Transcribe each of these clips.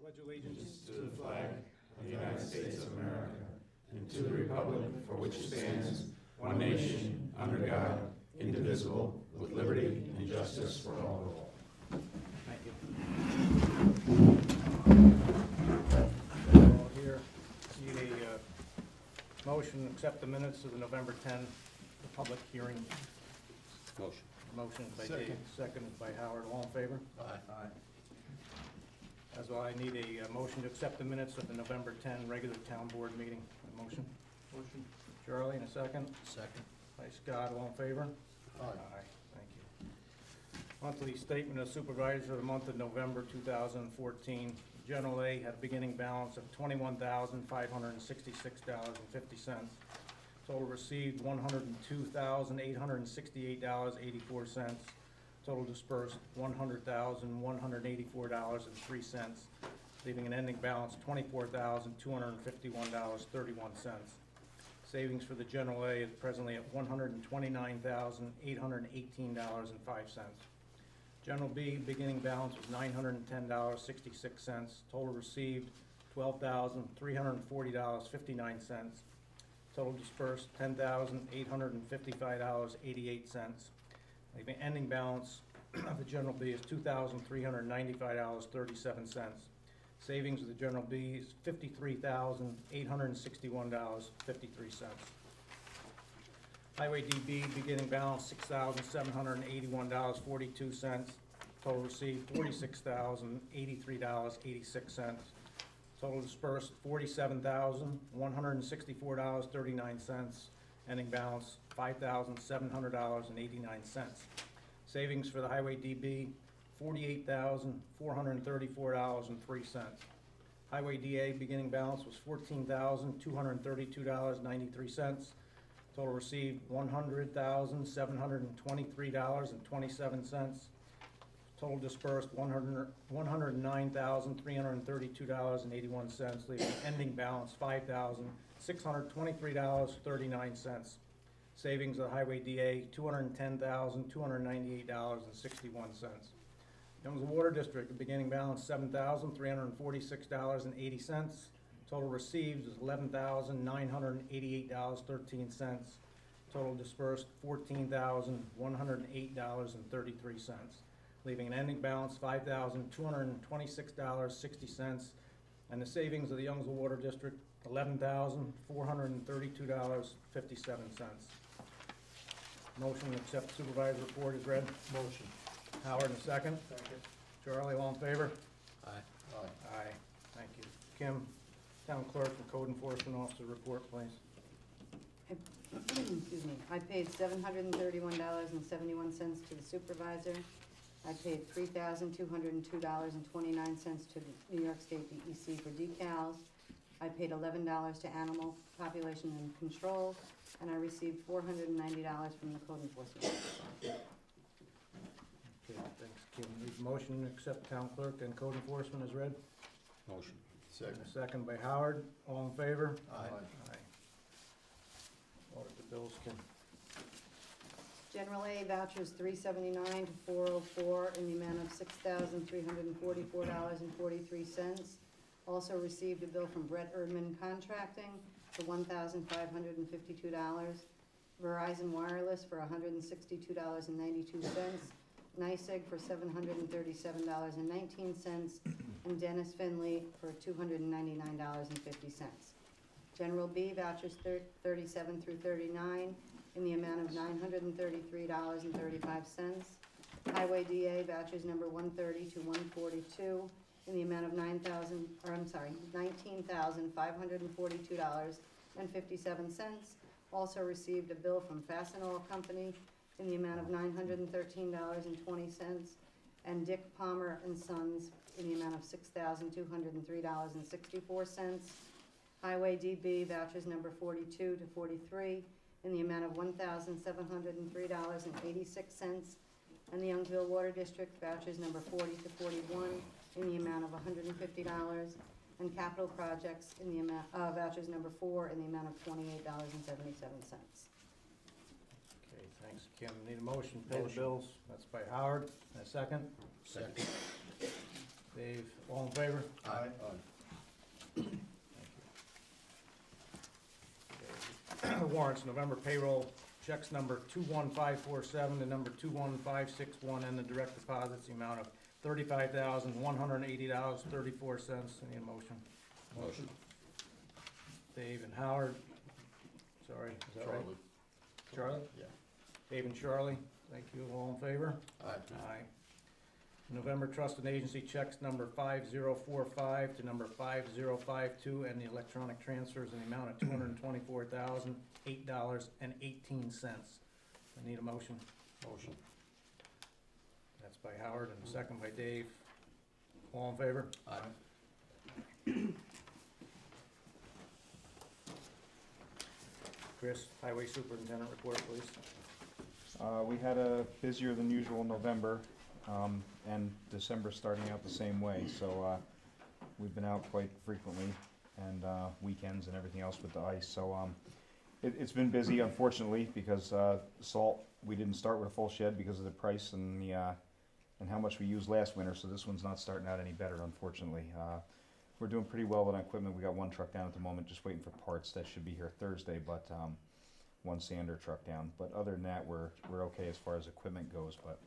pledge allegiance to the flag of the United States of America and to the republic for which it stands, one nation, under God, indivisible, with liberty and justice for all. Thank you. All here, need a motion to accept the minutes of the November 10, the public hearing. Motion. Motion by Dave, seconded by Howard. All in favor? Aye. As well, I need a motion to accept the minutes of the November 10 regular town board meeting. A motion? Motion. Charlie, in a second. Second. By Scott, all in favor? Aye. Thank you. Monthly statement of supervisors for the month of November 2014. General A had a beginning balance of $21,566.50. Total received $102,868.84. Total dispersed $100,184.03, leaving an ending balance of $24,251.31. Savings for the General A is presently at $129,818.05. General B beginning balance was $910.66. Total received $12,340.59. Total dispersed $10,855.88. Leaving ending balance of the General B is $2,395.37. Savings of the General B is $53,861.53. Highway DB beginning balance $6,781.42. Total received $46,083.86. Total dispersed $47,164.39. Ending balance $5,700.89. Savings for the Highway DB $48,434.03. Highway DA beginning balance was $14,232.93. Total received $100,723.27. Total dispersed $109,332.81, leaving ending balance $5,623.39. Savings of the Highway DA $210,298.61. Youngsville Water District, the beginning balance $7,346.80. Total received is $11,988.13. Total dispersed $14,108.33, leaving an ending balance $5,226.60. And the savings of the Youngsville Water District $11,432.57. Motion to accept the supervisor's report is read. Motion. Howard in a second. Second. Charlie, all in favor? Aye. Aye. Thank you. Kim, Town Clerk and Code Enforcement Officer report, please. Excuse me. I paid $731.71 to the supervisor. I paid $3,202.29 to the New York State DEC for decals. I paid $11 to Animal Population and Control, and I received $490 from the Code Enforcement Officer. Okay, thanks, Kim. Need a motion to accept Town Clerk and Code Enforcement as read. Motion. And a second by Howard. All in favor? Aye. Order the bills, Kim. General A vouchers 379 to 404 in the amount of $6,344.43. Also received a bill from Brett Erdman Contracting for $1,552. Verizon Wireless for $162.92. NYSEG for $737.19. And Dennis Finley for $299.50. General B vouchers 37 through 39 in the amount of $933.35. Highway DA vouchers number 130 to 142 in the amount of $19,542.57. Also received a bill from Fastenal Company in the amount of $913.20, and Dick Palmer and Sons in the amount of $6,203.64. Highway DB vouchers number 42 to 43 in the amount of $1,703.86, and the Youngsville Water District vouchers number 40 to 41 in the amount of $150, and capital projects in the amount vouchers number 4 in the amount of $28.77. Okay, thanks, Kim. Need a motion to pay the bills. That's by Howard. And a second. Second. Dave, all in favor? Aye. Warrants, November payroll, checks number 21547 to number 21561, and the direct deposits, the amount of $35,180.34. Any motion? Motion. Dave and Howard. Sorry, is that right? Charlie? Yeah. Dave and Charlie, thank you. All in favor? Aye. Aye. November trust and agency checks number 5045 to number 5052, and the electronic transfers in the amount of $224,008.18. I need a motion. Motion. That's by Howard and a second by Dave. All in favor? Aye. Chris, Highway Superintendent report, please. We had a busier than usual November, and December starting out the same way, so we've been out quite frequently, and weekends and everything else with the ice, so it's been busy, unfortunately, because salt, we didn't start with a full shed because of the price and the and how much we used last winter, so this one's not starting out any better, unfortunately. We're doing pretty well with our equipment. We got one truck down at the moment, just waiting for parts. That should be here Thursday, but one sander truck down. But other than that, we're okay as far as equipment goes, but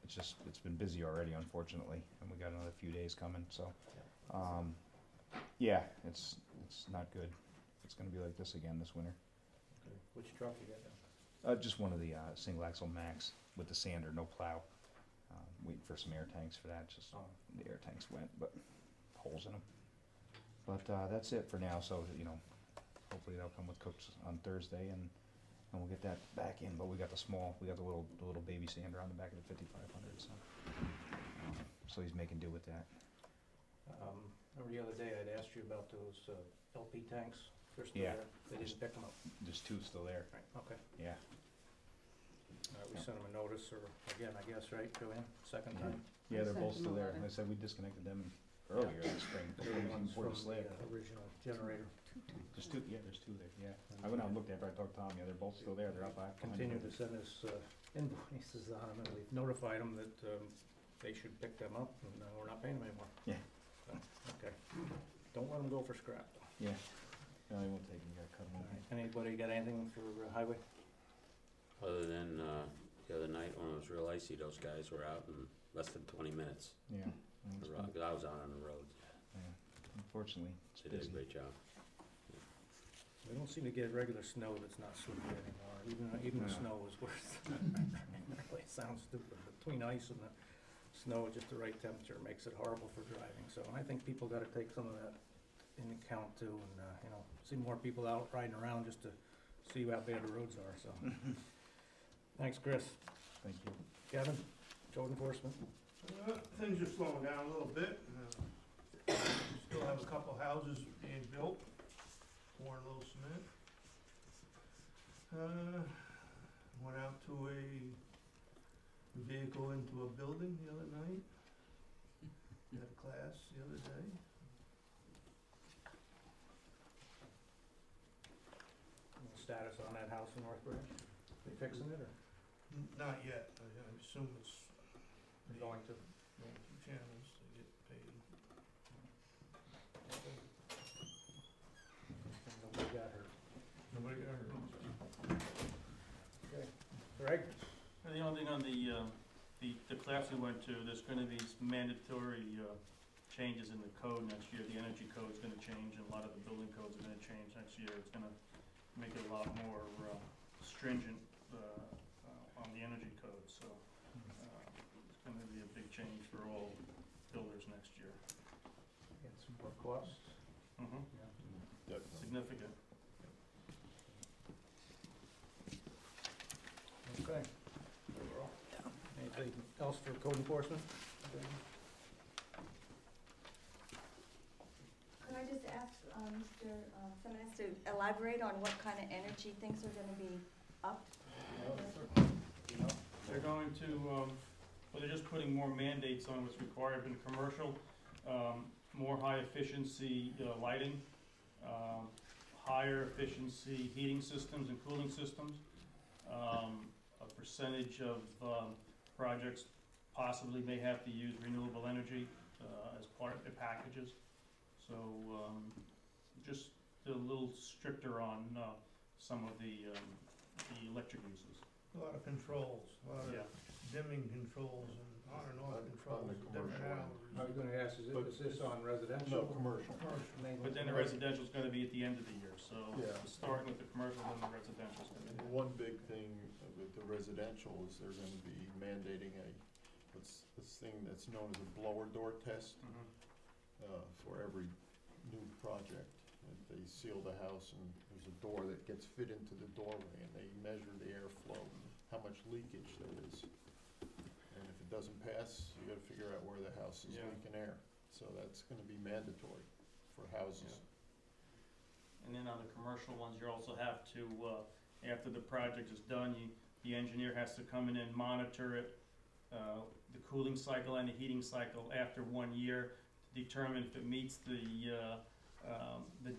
it's been busy already, unfortunately, and we got another few days coming, so yeah, it's not good. It's gonna be like this again this winter. Okay. Which truck you got now? Just one of the single axle Max with the sander, no plow. Waiting for some air tanks for that, just the air tanks went, but holes in them. But that's it for now, so, you know, hopefully they'll come with Cooks on Thursday, and we'll get that back in, but we got the little baby sander on the back of the 5500, so he's making do with that. Remember the other day I'd asked you about those LP tanks? They're still Yeah. there? They didn't pick them up? There's two still there. Right, okay. Yeah. We sent them a notice, or again, I guess, right, Joanne, second time? Yeah, they're Sent both him still a there. letter. I said we disconnected them earlier this spring. They're the ones Before from the slab. the original generator. There's two there, yeah. I went out and looked after I talked to Tom, yeah, they're both still there, they're up back. Continue to send us invoices on them, and we've notified them that they should pick them up, and we're not paying them anymore. Yeah. So, okay. Don't let them go for scrap. Yeah. No, they won't take them, you gotta cut them open. Anybody got anything for highway? Other than the other night when it was real icy, those guys were out in less than 20 minutes. Yeah. The road- I was out on the road. Yeah. Unfortunately, it's They did a busy. great job. We don't seem to get regular snow that's not slippery anymore. Even the No. snow is worse. Really, it sounds stupid. Between ice and the snow, at just the right temperature makes it horrible for driving. So I think people gotta take some of that into account too, and, you know, see more people out riding around just to see how bad the roads are, so. Thanks, Chris. Thank you. Kevin, code enforcement? Things are slowing down a little bit. We still have a couple houses being built, pouring a little cement. Went out to a vehicle into a building the other night. Had a class the other day. Status on that house in North Branch? They fixing it, or Not yet. I assume it's they're going to? going through channels to get paid. Nobody got hurt. Nobody got hurt. Okay. Greg? And the only thing on the class we went to, there's gonna be mandatory changes in the code next year. The energy code's gonna change, and a lot of the building codes are gonna change next year. It's gonna make it a lot more stringent on the energy code, so it's gonna be a big change for all builders next year. Get some more costs? Mm-hmm. Yeah. Significant. Okay. Anything else for code enforcement? Could I just ask Mr. Simmons to elaborate on what kind of energy things are gonna be upped? They're going to, well, they're just putting more mandates on what's required in commercial, more high efficiency lighting, higher efficiency heating systems and cooling systems, a percentage of projects possibly may have to use renewable energy, as part of the packages. So, just a little stricter on, some of the electric uses. A lot of controls, a lot Yeah. of dimming controls and on and off On the controls at different commercial end. I was hours. gonna ask, is this on residential? No, commercial. Mainly But then the commercial? residential's gonna be at the end of the year, so Yeah. starting with the commercial, then the residential's gonna be. One big thing with the residential is they're gonna be mandating this thing that's known as a blower door test, for every new project. And they seal the house and there's a door that gets fit into the doorway and they measure the airflow, how much leakage there is. And if it doesn't pass, you gotta figure out where the house is Yeah. leaking air. So that's gonna be mandatory for houses. And then on the commercial ones, you also have to, after the project is done, the engineer has to come in and monitor it, the cooling cycle and the heating cycle after 1 year to determine if it meets the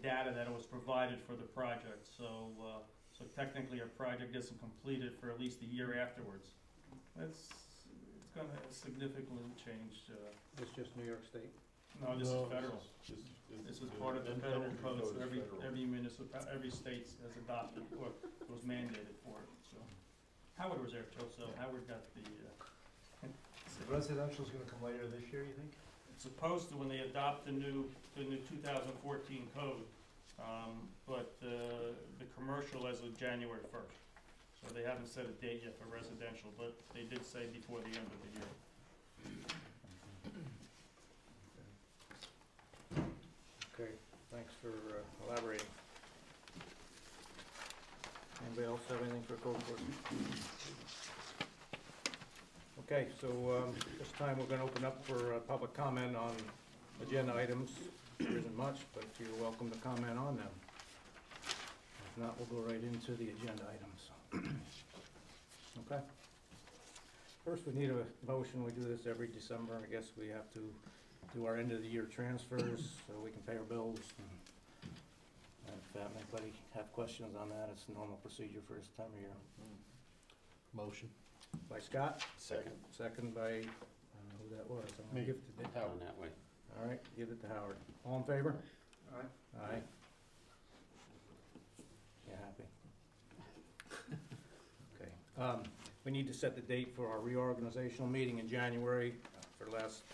data that was provided for the project. So technically, a project isn't completed for at least a year afterwards. It's gonna significantly change, It's just New York State? no, this is federal. This is part of the federal energy code, so is every federal. every state has adopted or was mandated for it, so. Howard was there too, so Howard got the, Residential's gonna come later this year, you think? it's supposed to when they adopt the new 2014 code, but the commercial as of January 1st. So they haven't set a date yet for residential, but they did say before the end of the year. Okay, thanks for elaborating. Anybody else have anything for code enforcement? Okay, so this time we're gonna open up for public comment on agenda items. There isn't much, but you're welcome to comment on them. If not, we'll go right into the agenda items. Okay. First, we need a motion. We do this every December. I guess we have to do our end of the year transfers so we can pay our bills. And if anybody have questions on that, it's a normal procedure for this time of year. Motion. By Scott, Second. second by, I don't know who that was. I'm gonna Me. give it to Dick. Down that way. All right, give it to Howard. All in favor? Aye. Aye. You happy? Okay. We need to set the date for our reorganizational meeting in January for the last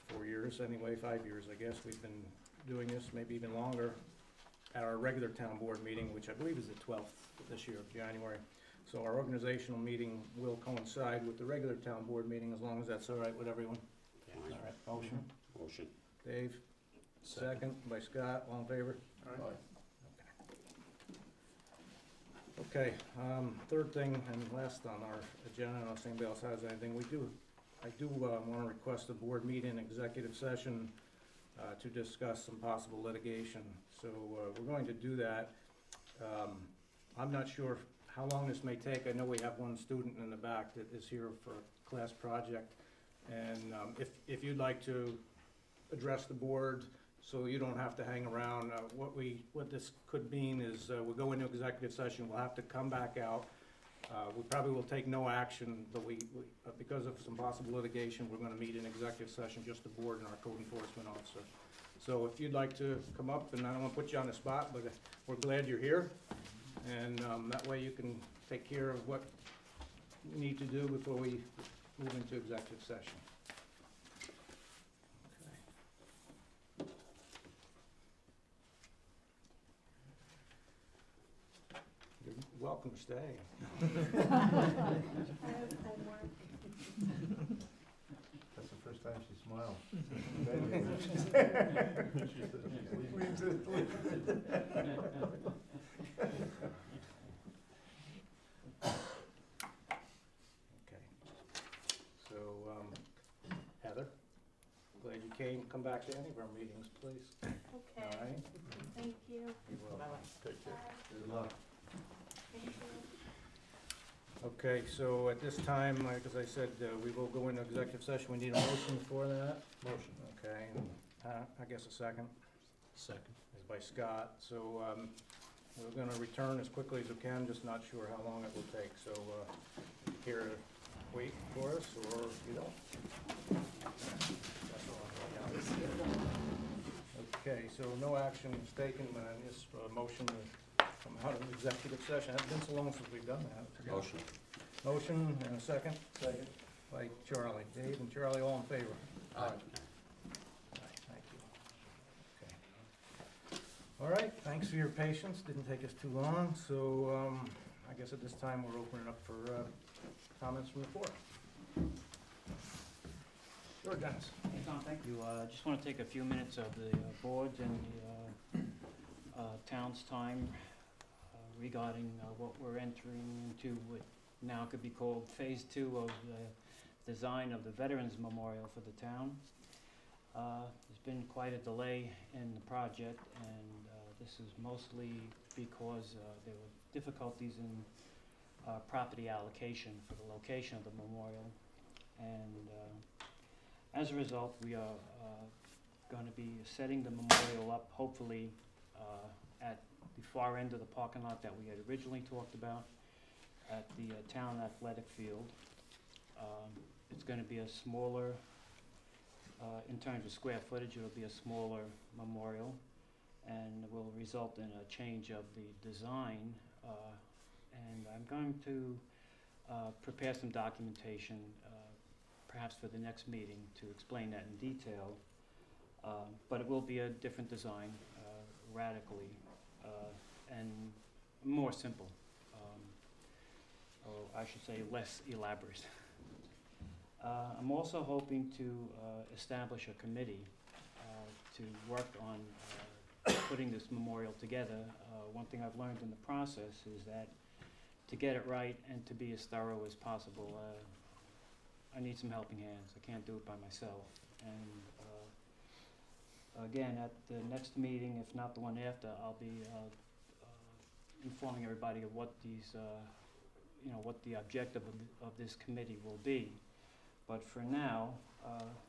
4 years, anyway, 5 years, I guess. We've been doing this, maybe even longer, at our regular town board meeting, which I believe is the 12th this year of January. So our organizational meeting will coincide with the regular town board meeting, as long as that's all right with everyone. Fine. All right, motion. Motion. Dave, second by Scott, all in favor? Aye. Okay, third thing and last on our agenda, unless anybody else has anything, I do wanna request a board meeting, executive session, to discuss some possible litigation. So, we're going to do that. I'm not sure how long this may take. I know we have one student in the back that is here for a class project. And, if you'd like to address the board, so you don't have to hang around, what this could mean is, we'll go into executive session, we'll have to come back out. We probably will take no action, but because of some possible litigation, we're gonna meet in executive session, just the board and our code enforcement officer. So if you'd like to come up, and I don't wanna put you on the spot, but we're glad you're here. And, that way you can take care of what you need to do before we move into executive session. You're welcome to stay. I have homework. That's the first time she smiled. Okay. So, Heather, glad you came. Come back to any of our meetings, please. All Okay, right? thank you. You're welcome. Take care. Good luck. Thank you. Okay, so at this time, like as I said, we will go into executive session. We need a motion for that. Motion. Okay, and, I guess a second. Second. Is by Scott. So, we're gonna return as quickly as we can, just not sure how long it will take. So, here to wait for us, or you don't. That's all. Okay, so no action was taken on this motion to come out of executive session. It's been so long since we've done that. I forgot. Motion. Motion and a second? Second. By Charlie. Dave and Charlie, all in favor? Aye. Thank you. Okay. All right, thanks for your patience. Didn't take us too long, so I guess at this time we're opening up for comments from the floor. Sure, Dennis. Hey, Tom, thank you. Just want to take a few minutes of the board's and the town's time regarding what we're entering into what now could be called Phase 2 of the design of the Veterans Memorial for the town. There's been quite a delay in the project, and this is mostly because there were difficulties in property allocation for the location of the memorial. And as a result, we are going to be setting the memorial up, hopefully, at the far end of the parking lot that we had originally talked about, at the town athletic field. It's going to be a smaller, in terms of square footage, it'll be a smaller memorial, and will result in a change of the design. And I'm going to prepare some documentation perhaps for the next meeting to explain that in detail. But it will be a different design, radically, and more simple, or I should say less elaborate. I'm also hoping to establish a committee to work on putting this memorial together. One thing I've learned in the process is that to get it right and to be as thorough as possible, I need some helping hands. I can't do it by myself. And again, at the next meeting, if not the one after, I'll be informing everybody of what these, what the objective of this committee will be. But for now,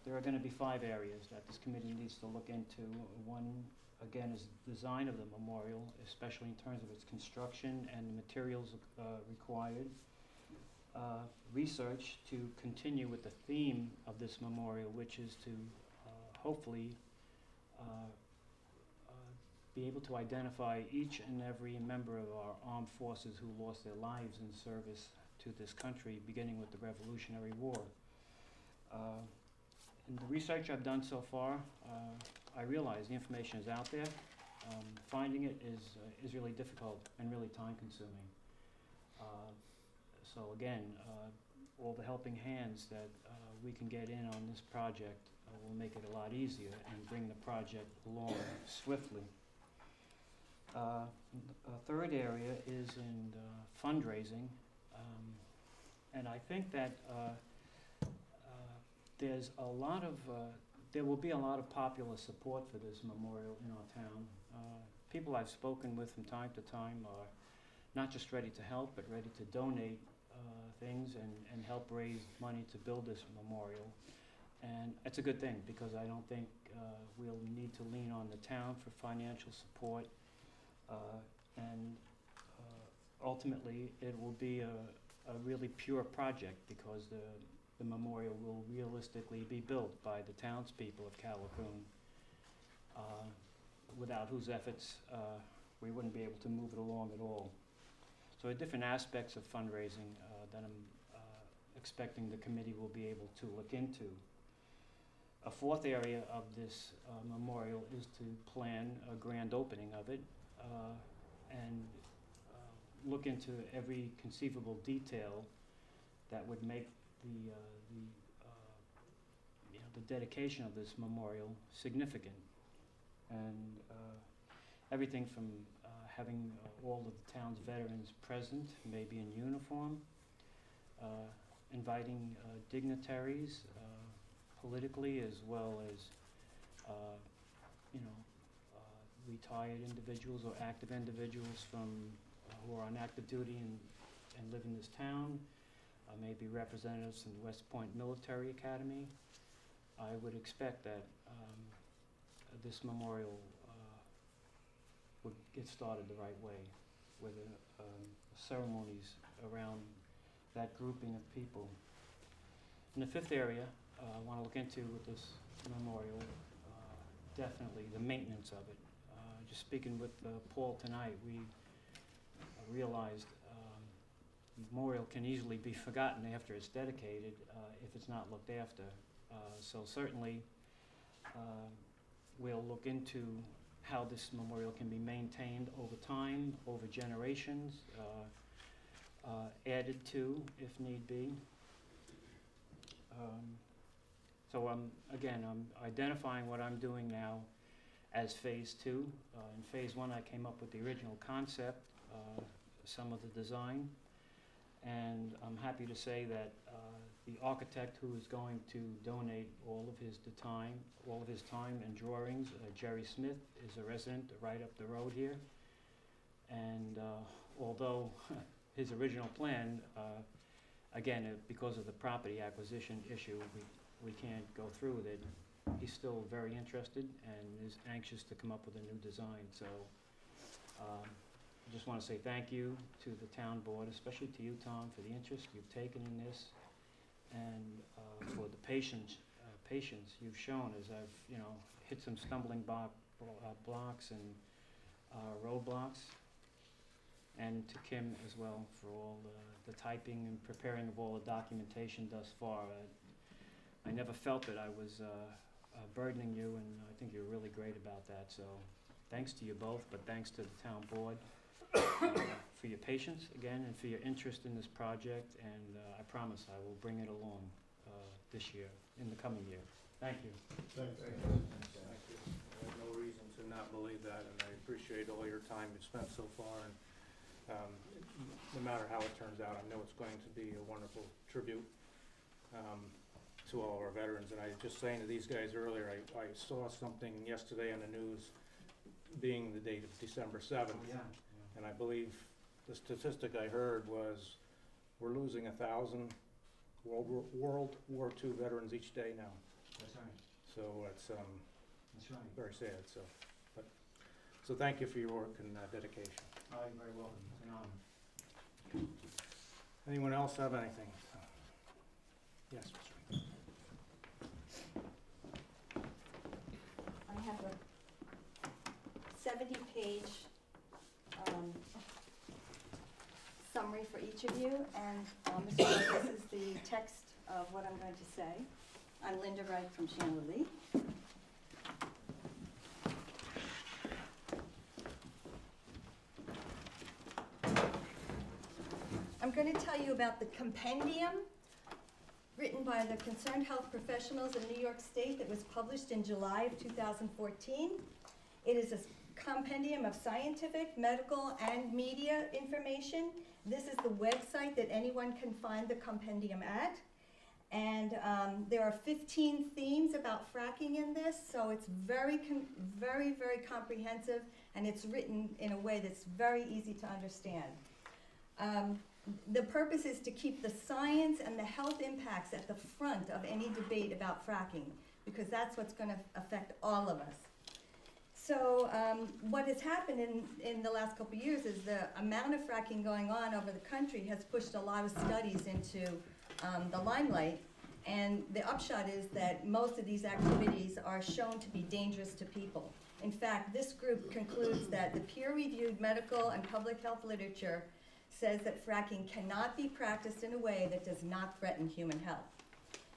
there are going to be 5 areas that this committee needs to look into. One, again, is the design of the memorial, especially in terms of its construction and the materials required. Research to continue with the theme of this memorial, which is to hopefully be able to identify each and every member of our armed forces who lost their lives in service to this country, beginning with the Revolutionary War. In the research I've done so far, I realize the information is out there. Finding it is really difficult and really time-consuming. So again, all the helping hands that we can get in on this project will make it a lot easier and bring the project along swiftly. A third area is in fundraising, and I think that there's a lot of, there will be a lot of popular support for this memorial in our town. People I've spoken with from time to time are not just ready to help, but ready to donate things and help raise money to build this memorial. And it's a good thing, because I don't think we'll need to lean on the town for financial support. And ultimately, it will be a really pure project, because the memorial will realistically be built by the townspeople of Callicoon, without whose efforts we wouldn't be able to move it along at all. So different aspects of fundraising that I'm expecting the committee will be able to look into. A fourth area of this memorial is to plan a grand opening of it and look into every conceivable detail that would make the dedication of this memorial significant. And everything from having all of the town's veterans present, maybe in uniform, inviting dignitaries politically, as well as retired individuals or active individuals from who are on active duty and live in this town, maybe representatives from the West Point Military Academy. I would expect that this memorial would get started the right way, with ceremonies around that grouping of people. And the fifth area I want to look into with this memorial definitely the maintenance of it. Just speaking with Paul tonight, we realized memorial can easily be forgotten after it's dedicated if it's not looked after. So certainly we'll look into how this memorial can be maintained over time, over generations, added to if need be. So I'm identifying what I'm doing now as phase 2. In phase 1 I came up with the original concept, some of the design, and I'm happy to say that the architect who is going to donate all of his time and drawings, Jerry Smith, is a resident right up the road here. And although his original plan, again, because of the property acquisition issue, we can't go through with it, he's still very interested and is anxious to come up with a new design. So I just want to say thank you to the town board, especially to you, Tom, for the interest you've taken in this, and for the patience you've shown as I've, hit some stumbling blocks and roadblocks, and to Kim as well for all the typing and preparing of all the documentation thus far. I never felt that I was burdening you, and I think you're really great about that. So thanks to you both, but thanks to the town board for your patience again and for your interest in this project, and I promise I will bring it along this year, in the coming year. Thank you. Thanks. Thank you. I have no reason to not believe that, and I appreciate all your time you've spent so far, and no matter how it turns out, I know it's going to be a wonderful tribute to all of our veterans. And I was just saying to these guys earlier, I saw something yesterday on the news, being the date of December 7th, and I believe the statistic I heard was we're losing 1,000 World War II veterans each day now. That's right. So it's That's right. very sad. So thank you for your work and dedication. You're very welcome. It's an honor. Anyone else have anything? Yes, Mr. I have a 70-page summary for each of you, and Mr. Wright, this is the text of what I'm going to say. I'm Linda Wright from Chandler Lee. I'm going to tell you about the compendium written by the Concerned Health Professionals in New York State that was published in July of 2014. It is a compendium of scientific, medical, and media information. This is the website that anyone can find the compendium at. And there are 15 themes about fracking in this, so it's very, very comprehensive, and it's written in a way that's very easy to understand. The purpose is to keep the science and the health impacts at the front of any debate about fracking, because that's what's going to affect all of us. So what has happened in the last couple of years is the amount of fracking going on over the country has pushed a lot of studies into the limelight, and the upshot is that most of these activities are shown to be dangerous to people. In fact, this group concludes that the peer-reviewed medical and public health literature says that fracking cannot be practiced in a way that does not threaten human health.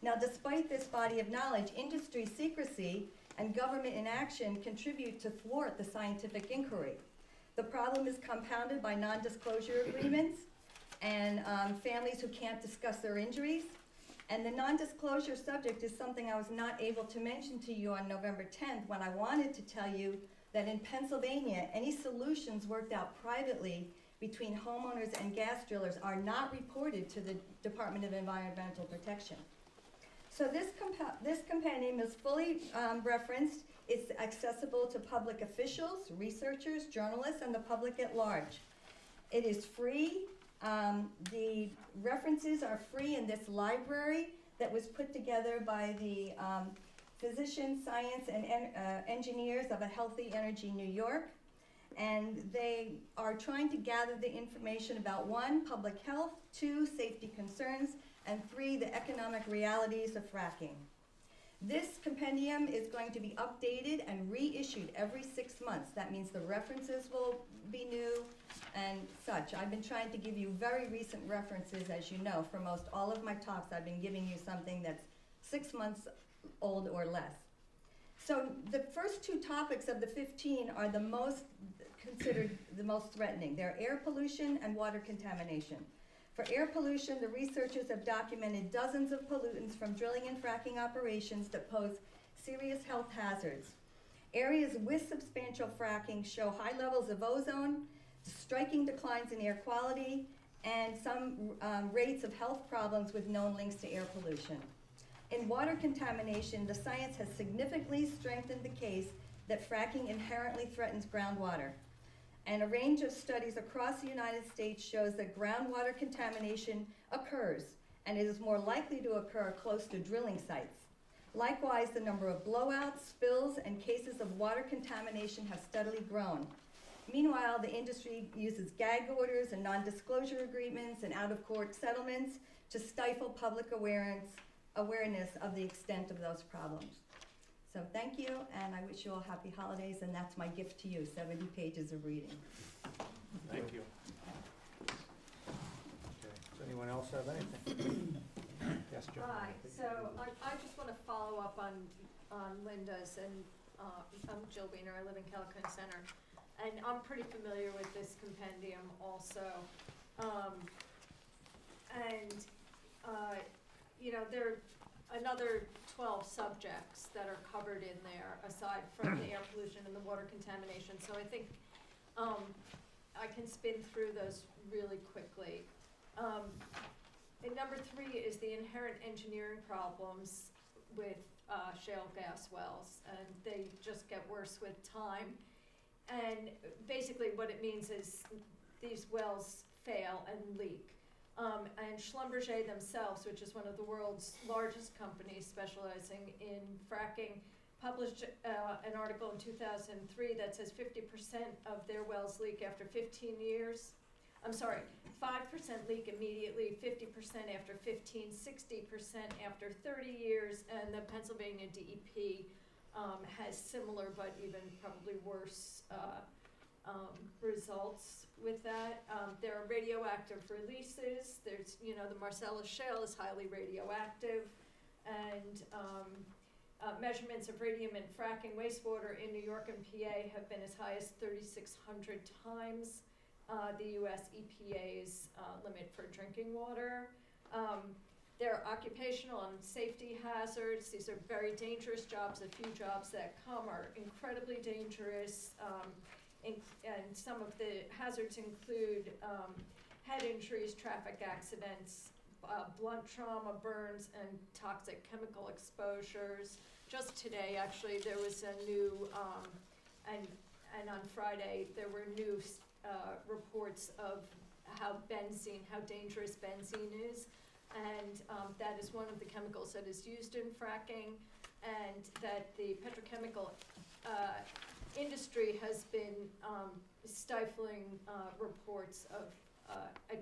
Now, despite this body of knowledge, industry secrecy and government inaction contribute to thwart the scientific inquiry. The problem is compounded by non-disclosure agreements and families who can't discuss their injuries. And the non-disclosure subject is something I was not able to mention to you on November 10th when I wanted to tell you that in Pennsylvania, any solutions worked out privately between homeowners and gas drillers are not reported to the Department of Environmental Protection. So this compendium is fully referenced. It's accessible to public officials, researchers, journalists, and the public at large. It is free. The references are free in this library that was put together by the physicians, science, and engineers of A Healthy Energy New York. And they are trying to gather the information about 1, public health, 2, safety concerns, and 3, the economic realities of fracking. This compendium is going to be updated and reissued every 6 months. That means the references will be new and such. I've been trying to give you very recent references, as you know. For most all of my talks, I've been giving you something that's 6 months old or less. So the first two topics of the 15 are the most considered the most threatening. They're air pollution and water contamination. For air pollution, the researchers have documented dozens of pollutants from drilling and fracking operations that pose serious health hazards. Areas with substantial fracking show high levels of ozone, striking declines in air quality, and some rates of health problems with known links to air pollution. In water contamination, the science has significantly strengthened the case that fracking inherently threatens groundwater. And a range of studies across the United States shows that groundwater contamination occurs, and it is more likely to occur close to drilling sites. Likewise, the number of blowouts, spills, and cases of water contamination have steadily grown. Meanwhile, the industry uses gag orders and non-disclosure agreements and out-of-court settlements to stifle public awareness of the extent of those problems. So thank you, and I wish you all happy holidays, and that's my gift to you, 70 pages of reading. Thank you. Okay, does anyone else have anything? Yes, John. Hi, so I just want to follow up on Linda's, and I'm Jill Wiener, I live in Callicoon Center, and I'm pretty familiar with this compendium also. You know, there are another 12 subjects that are covered in there, aside from the air pollution and the water contamination, so I think I can spin through those really quickly. And number 3 is the inherent engineering problems with shale gas wells, and they just get worse with time. And basically what it means is these wells fail and leak. And Schlumberger themselves, which is one of the world's largest companies specializing in fracking, published an article in 2003 that says 50% of their wells leak after 15 years. I'm sorry, 5% leak immediately, 50% after 15, 60% after 30 years, and the Pennsylvania DEP has similar but even probably worse results with that. There are radioactive releases. There's, you know, the Marcellus Shale is highly radioactive, and measurements of radium in fracking wastewater in New York and PA have been as high as 3,600 times the US EPA's limit for drinking water. There are occupational and safety hazards. These are very dangerous jobs. The few jobs that come are incredibly dangerous. And some of the hazards include head injuries, traffic accidents, blunt trauma, burns, and toxic chemical exposures. Just today, actually, there was a new, and on Friday, there were new reports of how dangerous benzene is. And that is one of the chemicals that is used in fracking, and that the petrochemical industry has been stifling reports of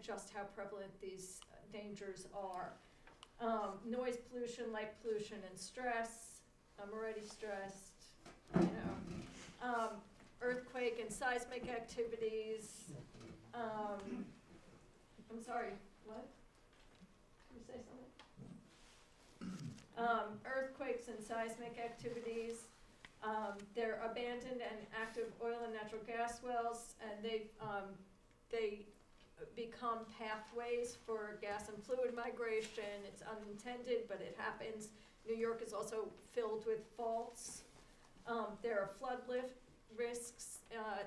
just how prevalent these dangers are. Noise pollution, light pollution, and stress. I'm already stressed, you know. Earthquake and seismic activities. I'm sorry, what? Did you say something? Earthquakes and seismic activities. They're abandoned and active oil and natural gas wells, and they become pathways for gas and fluid migration. It's unintended, but it happens. New York is also filled with faults. There are flood risks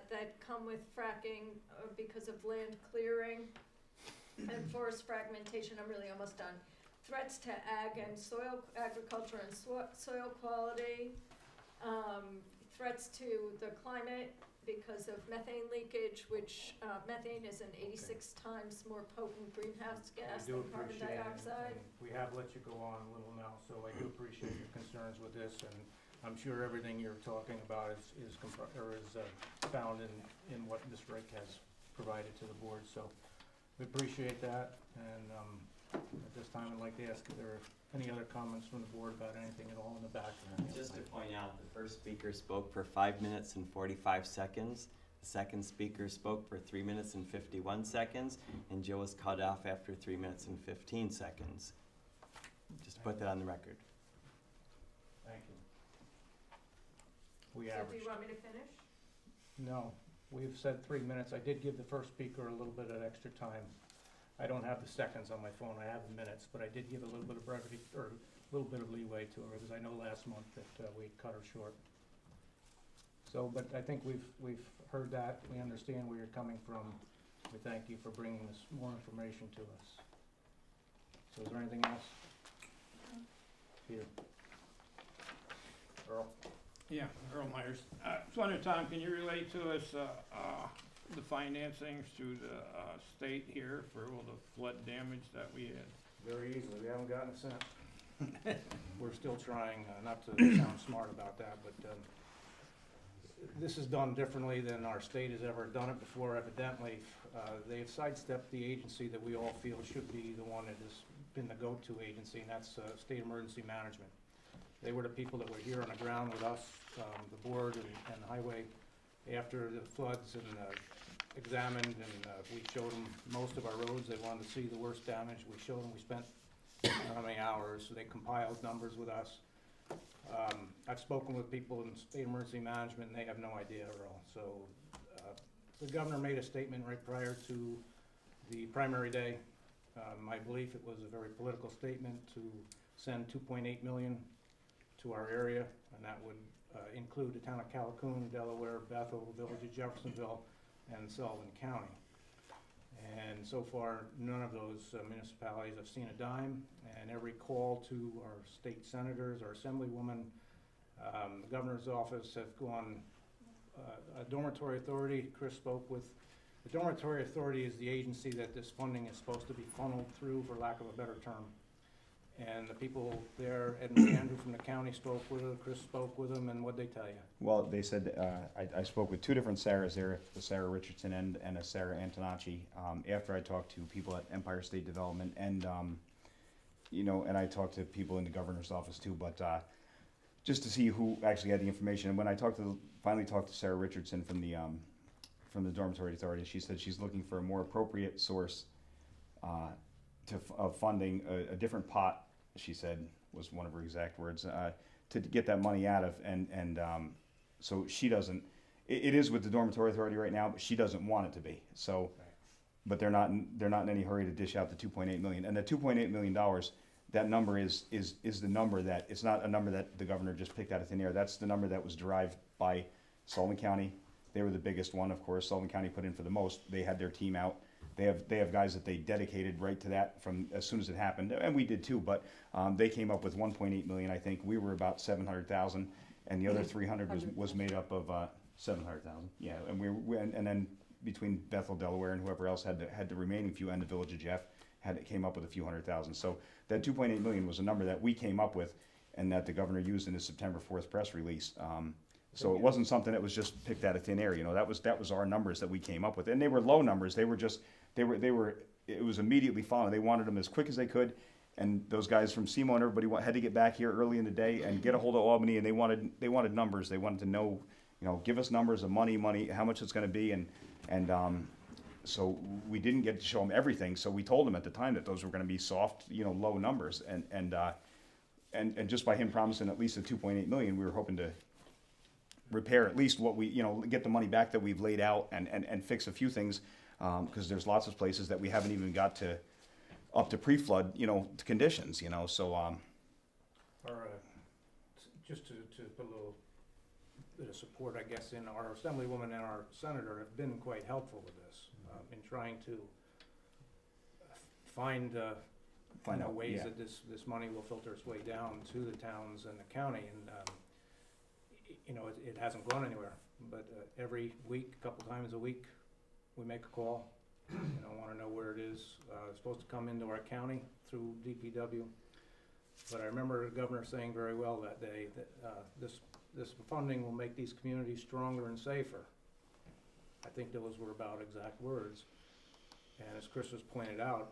that come with fracking because of land clearing and forest fragmentation. I'm really almost done. Threats to agriculture and soil quality. Threats to the climate because of methane leakage, which methane is an 86 times more potent greenhouse gas than carbon dioxide. We have let you go on a little now, so I do appreciate your concerns with this, and I'm sure everything you're talking about is found in what Ms. Rick has provided to the board, so we appreciate that. And at this time, I'd like to ask if there are Any other comments from the board about anything at all in the back? Just to point out, the first speaker spoke for 5 minutes and 45 seconds. The second speaker spoke for 3 minutes and 51 seconds, and Joe was cut off after 3 minutes and 15 seconds. Just to put that on the record. Thank you. We So do averaged. you want me to finish? No, we've said 3 minutes. I did give the first speaker a little bit of extra time. I don't have the seconds on my phone, I have the minutes, but I did give a little bit of brevity, or a little bit of leeway to her, because I know last month that we cut her short. So, but I think we've heard that, we understand where you're coming from. We thank you for bringing this more information to us. So is there anything else? Here. Earl? Yeah, Earl Myers. Just wondering, Tom, can you relate to us the financing through the state here for all the flood damage that we had? Very easily, we haven't gotten a cent. We're still trying, not to sound smart about that, but this is done differently than our state has ever done it before. Evidently, they've sidestepped the agency that we all feel should be the one that has been the go-to agency, and that's State Emergency Management. They were the people that were here on the ground with us, the board and highway, after the floods, and examined, and we showed them most of our roads. They wanted to see the worst damage. We showed them, we spent how many hours, so they compiled numbers with us. I've spoken with people in State Emergency Management, and they have no idea at all. So the governor made a statement right prior to the primary day. My belief, it was a very political statement to send $2.8 million to our area, and that would include the town of Callicoon, Delaware, Bethel, Village of Jeffersonville, and Sullivan County. And so far, none of those municipalities have seen a dime, and every call to our state senators, our assemblywoman, the governor's office have gone, a dormitory authority, Chris spoke with, the dormitory authority is the agency that this funding is supposed to be funneled through, for lack of a better term. And the people there, Ed and Andrew from the county spoke with her, Chris spoke with them, and what'd they tell you? Well, they said, I spoke with two different Sarahs there, a Sarah Richardson and a Sarah Antonacci, after I talked to people at Empire State Development, and, you know, and I talked to people in the governor's office too, but just to see who actually had the information. And when I finally talked to Sarah Richardson from the Dormitory Authority, she said she's looking for a more appropriate source of funding, a different pot, she said, was one of her exact words, to get that money out of, and so she doesn't, it is with the Dormitory Authority right now, but she doesn't want it to be, so, but they're not in any hurry to dish out the $2.8 million, and the $2.8 million, that number is the number that, it's not a number that the governor just picked out of thin air, that's the number that was derived by Sullivan County. They were the biggest one, of course. Sullivan County put in for the most. They had their team out. They have guys that they dedicated right to that from as soon as it happened, and we did too. But they came up with 1.8 million, I think. We were about 700,000, and the other 300 was made up of 700,000. Yeah, and then between Bethel, Delaware, and whoever else had the remaining few, and the Village of Jeff came up with a few 100,000. So that 2.8 million was a number that we came up with, and that the governor used in his September 4th press release. So it wasn't something that was just picked out of thin air. You know, that was our numbers that we came up with, and they were low numbers. They were just it was immediately following. They wanted them as quick as they could, and those guys from SEMO and everybody had to get back here early in the day and get a hold of Albany, and they wanted numbers. They wanted to know, you know, give us numbers of money, how much it's going to be, and so we didn't get to show them everything. So we told them at the time that those were going to be soft, you know, low numbers, and just by him promising at least the 2.8 million, we were hoping to repair at least what we, you know, get the money back that we've laid out, and fix a few things, because there's lots of places that we haven't even got to up to pre-flood, you know, conditions, you know. So just to put a little bit of support, I guess, in our assemblywoman and our senator have been quite helpful with this, in trying to find out ways, yeah, that this money will filter its way down to the towns and the county, and you know, it hasn't gone anywhere, but every week, a couple times a week, we make a call. You know, want to know where it is. It's supposed to come into our county through DPW, but I remember the governor saying very well that day that this funding will make these communities stronger and safer. I think those were about exact words. And as Chris has pointed out,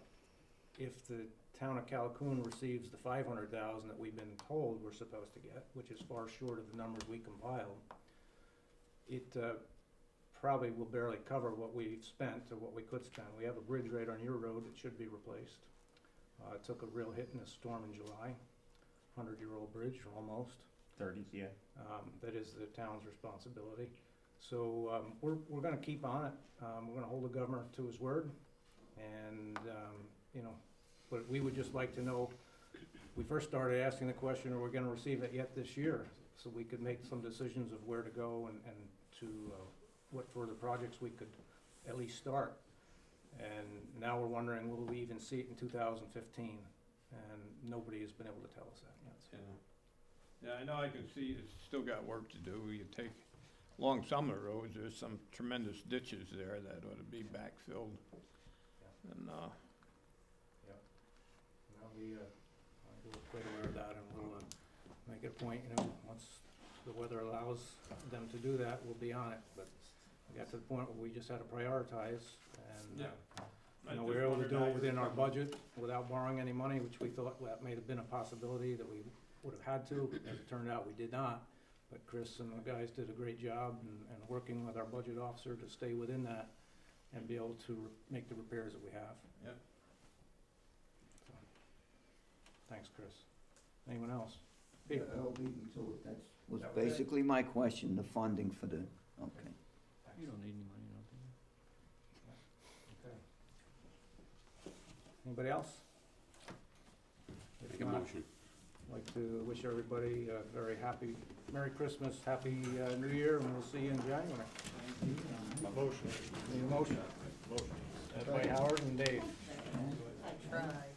if the town of Callicoon receives the 500,000 that we've been told we're supposed to get, which is far short of the numbers we compiled, it probably will barely cover what we've spent or what we could spend. We have a bridge right on your road that should be replaced. It took a real hit in a storm in July, 100-year-old bridge, almost. 30s, yeah. That is the town's responsibility. So we're gonna keep on it. We're gonna hold the governor to his word. And, you know, but we would just like to know, we first started asking the question, are we gonna receive it yet this year? So we could make some decisions of where to go and to what further projects we could at least start. And now we're wondering, will we even see it in 2015? And nobody has been able to tell us that yet. So. Yeah, I know, I can see it's still got work to do. You take, along some of the roads, there's some tremendous ditches there that ought to be backfilled. Yeah. And, Well, we're quite aware of that, and we'll make it a point, you know, once the weather allows them to do that, we'll be on it. But we got to the point where we just had to prioritize, and you know, we were able to do it within our budget without borrowing any money, which we thought that may have been a possibility that we would have had to. As it turned out, we did not. But Chris and the guys did a great job and working with our budget officer to stay within that and be able to make the repairs that we have. Yep. So, thanks, Chris. Anyone else? Peter? I'll beat me to it. That was That was it? basically my question, the funding for the, okay. You don't need any money, don't you? Okay. Anybody else? If Make a not, motion. I'd like to wish everybody a very happy, Merry Christmas, Happy New Year, and we'll see you in January. Motion. Need a motion? Motion. By Howard and Dave. Try.